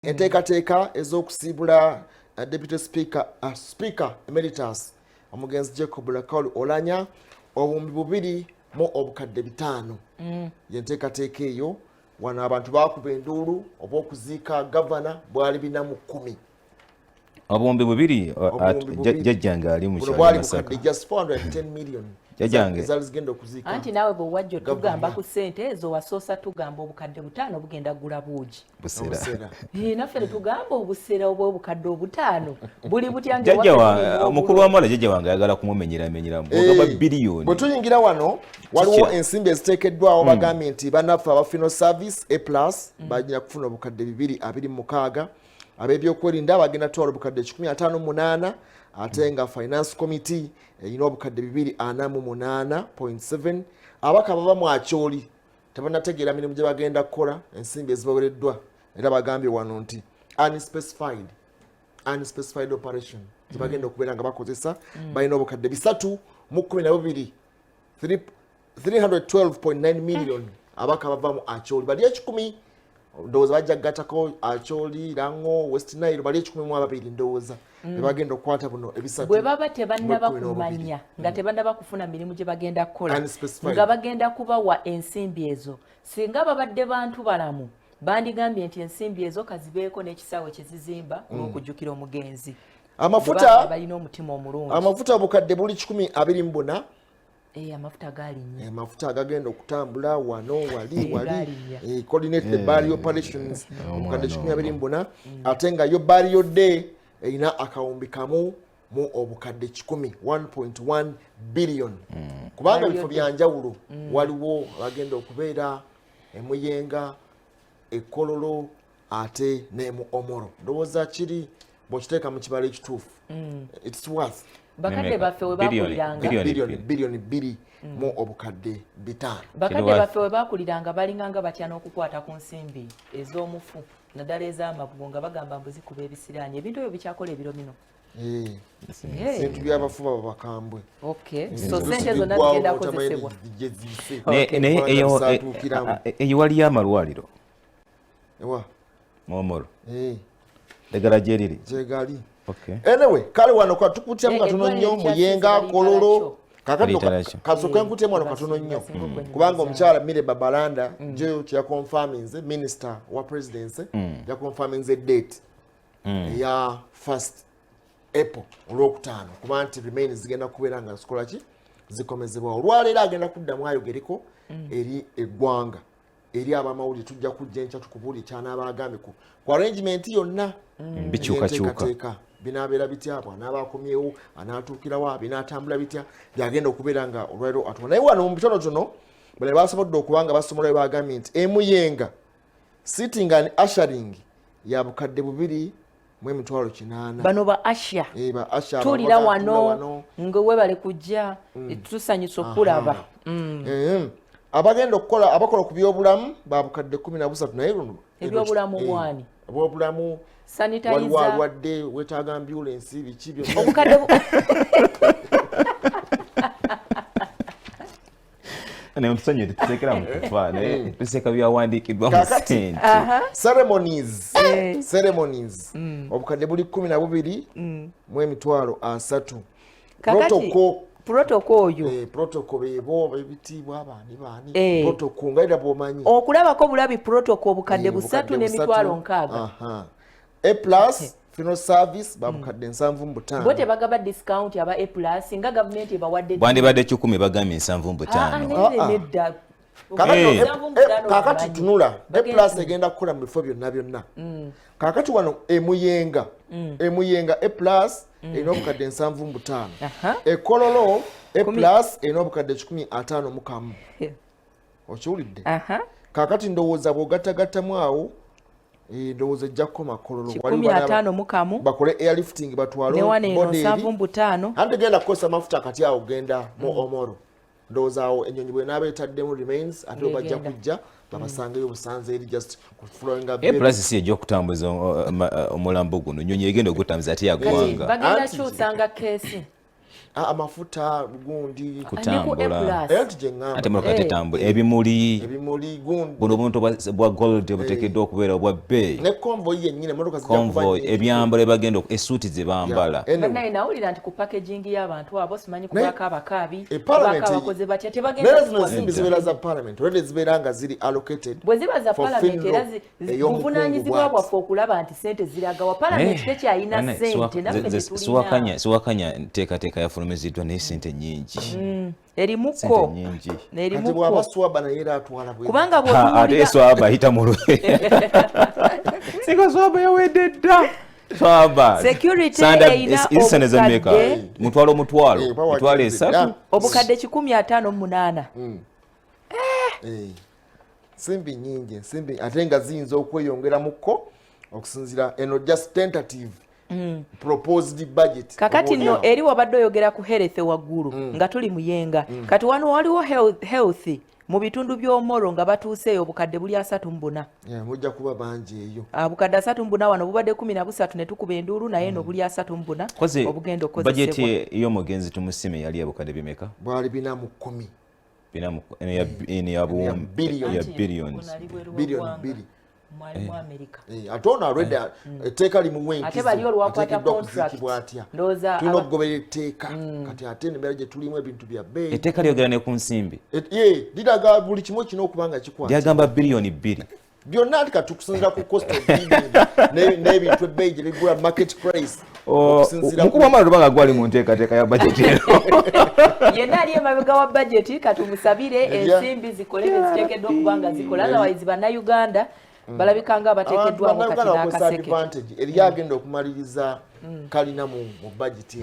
enteekateeka ez'okusiibula Deputy Speaker Emeritus omugenzi Jacob Oulanyah obuwumbi 2 mu obukadde 5 yenteekateeka eyo wano abantu baakuba enduulu oba okuziika gavana bwali 410 obuwumbi 2 jajjange ali mu kyalo Masaka just 410 million jajjange zalizigenda okuziika anti nawe bwe wajjo tugamba ku ssente ezo wasoosa tugamba obukadde 5 bugenda gula buugi busera naffe tugamba obusera obw'obukadde 5 buli butyange jajja wa mukulu wa mwala jajja wange ayagala kumumenyera ogaba biliyoni bwe tuyingira wano waliwo ensimbi eziteekeddwawo bagambye nti bannaffe abafino service A+ bagenda kufuna obukadde 226 ab'ebyokwerinda bagenda twala obukadde 158 ate nga finance committee erina obukadde 248.7 abaka baba mu Acholi tebannategeera mirimu gye bagenda kukola ensimbi ezibawereddwa era bagambye wano nti unspecified operation gye bagenda okubeera nga bakozesa balina obukadde 312 312.9 million abaka bava mu Acholi bali 10 ndowooza bajja kugatako Acholi Rango West Nile bali 12 ndowooza bagenda okukwata buno ebisatu bwe baba tebannaba kumanya nga tebannaba kufuna mirimu gye bagenda kukola nga bagenda kubawa ensimbi ezo singa babadde bantu balamu bandigambye nti ensimbi ezo kazibeeko n'ekisaawe kyezizimba olw'okujjukira omugenzi amafuta balina omutima omulungi amafuta obukadde buli 124 amafuta galinnya amafuta agagenda okutambula wano wali coordinate the barrier operations obukadde 124 ate nga yo barrier day erina akawumbi kamu mu obukadde 1.1 billion kubanga bifo byanjawulo waliwo bagenda okubeera emuyenga ekololo ate n'emu omoro ndowooza kiri bw'okiteeka mu kibalo ekituufu it's worth bakadde baffe we bakuliranga billion 2 mu obukadde 5 bakadde baffe we bakuliranga balinganga batya n'okukwata ku nsimbi ez'omufu naddala ez'amabugo nga bagamba mbuzi kuba ebisiraanye ebintu ebyo bikyakola ebiro bino bintu by'abafuba babakambwe so sente zonna zigenda kozesebwa eyo waliyo amalwaliro ewa momoro ddagala gye gali anyway kale wano katukutyamu katono nnyo muyenga kololo kasoke nkutyamu wano katono nnyo kubanga omukyala Mire Babalanda gyo kyakonfaminze minister wa presidency yakonfaminze date ya 1st April olwokutaano kuba nti remain zigenda kubeera nga zikola ki zikomezebwa olwaleero agenda kuddamu ayogereko eri eggwanga eri abamawulire tujja kujja enkya tukubuulira kyanaaba agambye ku arrangement yonna bikyukakyuka binaabeera bitya bw'anaabakomyewo anaatuukirawo binaatambula bitya byagenda okubeera nga olwaleero atuma naye wano mu bitonotono bale basobodde okuba nga basomolayo bagambye nti emuyenga sitting and ushering ya bukadde 2.8 bano ba asha tulira wano ngawe bale kujja tusanyusa okulaba abagenda okukola abakola ku byobulamu ba bukadde 13 naye luno ebyobulamu bwani obulamu sanitizer walwadde wetaaga ambulance biki byo obukadde ne mtusonye tusekera mu kufana tuseka byawandiikidwa mu sente ceremonies obukadde buli 12 mu emitwalo 3 protocol oyo protocol bebo bebitibwa abani protocol ngaira bomanyi okulabako bulabi protocol obukadde 3 n'emitwalo 6 A+ funeral service babukadde 7.5 bote bagaba discount aba A+ nga government ebawadde bwandi badde 10 bagambye 7.5 kakati tunula A+ egenda kukola mu bifo byonna kakati wano emuyenga A+ erina obukadde 7.5 ekololo A+ erina obukadde 15 okiwulidde kakati ndowooza bw'ogattagattamu awo ndowooza ejja kukoma kololo 15 bakole airlifting batwale andi genda kukozesa amafuta kati awo genda mu omoro ndowooza awo ennyonyi bwe naaba etaddemu remains ate bajja kujja babasangeyo busanze eri just kufulowinga si ejja okutambuza omulambo guno nnyonyi egenda okutambuza ate yaggwanga bagenda kyusanga keesi amafuta gundi kutambula ate mukatetambula ebimuli gundi buno buntu bwa gold obutekeddwa okubeera obwa bay ne convoy yennyine motoka convoy ebyambalo bagenda esuuti ze bambala naye nawulira nti ku packaging y'abantu abo simanyi kubaka abakaabi abakoze batya tebagenda zino nsimbi zibeera za parliament olwedde zibeera nga ziri allocated bwe ziba za parliament era buvunaanyizibwa bwaffe okulaba nti sente ziragawa parliament tekyayina sente naffe tetulina siwakanya nteekateeka yafulumiziddwa naye sente nyingi erimuko bwabaswaba naye era atwala kubanga ate swaba ayita mu sika swaba yawedde dda swaba security eyina mutwalo esatu obukadde 158 nsimbi nyingi nsimbi ate nga ziyinza okweyongeramuko okusinzira eno just tentative proposed budget kakati nno eri wabadde oyogera ku health waggulu nga tuli muyenga kati wano waliwo health mu bitundu by'omoro nga batuuseeyo obukadde buli 34 mujja kuba bangi eyo bukadde 34 wano bubadde 13 ne tukuba enduulu naye no buli 34 obugenda okozesebwa bajeti y'omugenzi tumusime yali abukadde bimeka bwali 410 ya billions mwalimu America ate ono alwedde etteeka limuwa enkizo ate bali olwakwata contract tulina okugoberera etteeka kati ate nembeera gye tulimu ebintu bya bbeeyi etteeka lyogera ne ku nsimbi liraga buli kimu kino okuba nga kikwata lyagamba biliyoni 2 byonna ati katukusinzira ku cost of living n'ebintu ebbeeyi gye bigula market price mukuba amala tubanga gwali mu nteekateeka ya bajeti eno yenna ali emabega wa bajeti katumusabire ensimbi zikole beziteekeddwa okuba nga zikola otherwise bannayuganda balabikanga abateekeddwamu kati n'akaseke eryagenda okumaliriza kalina mu bajeti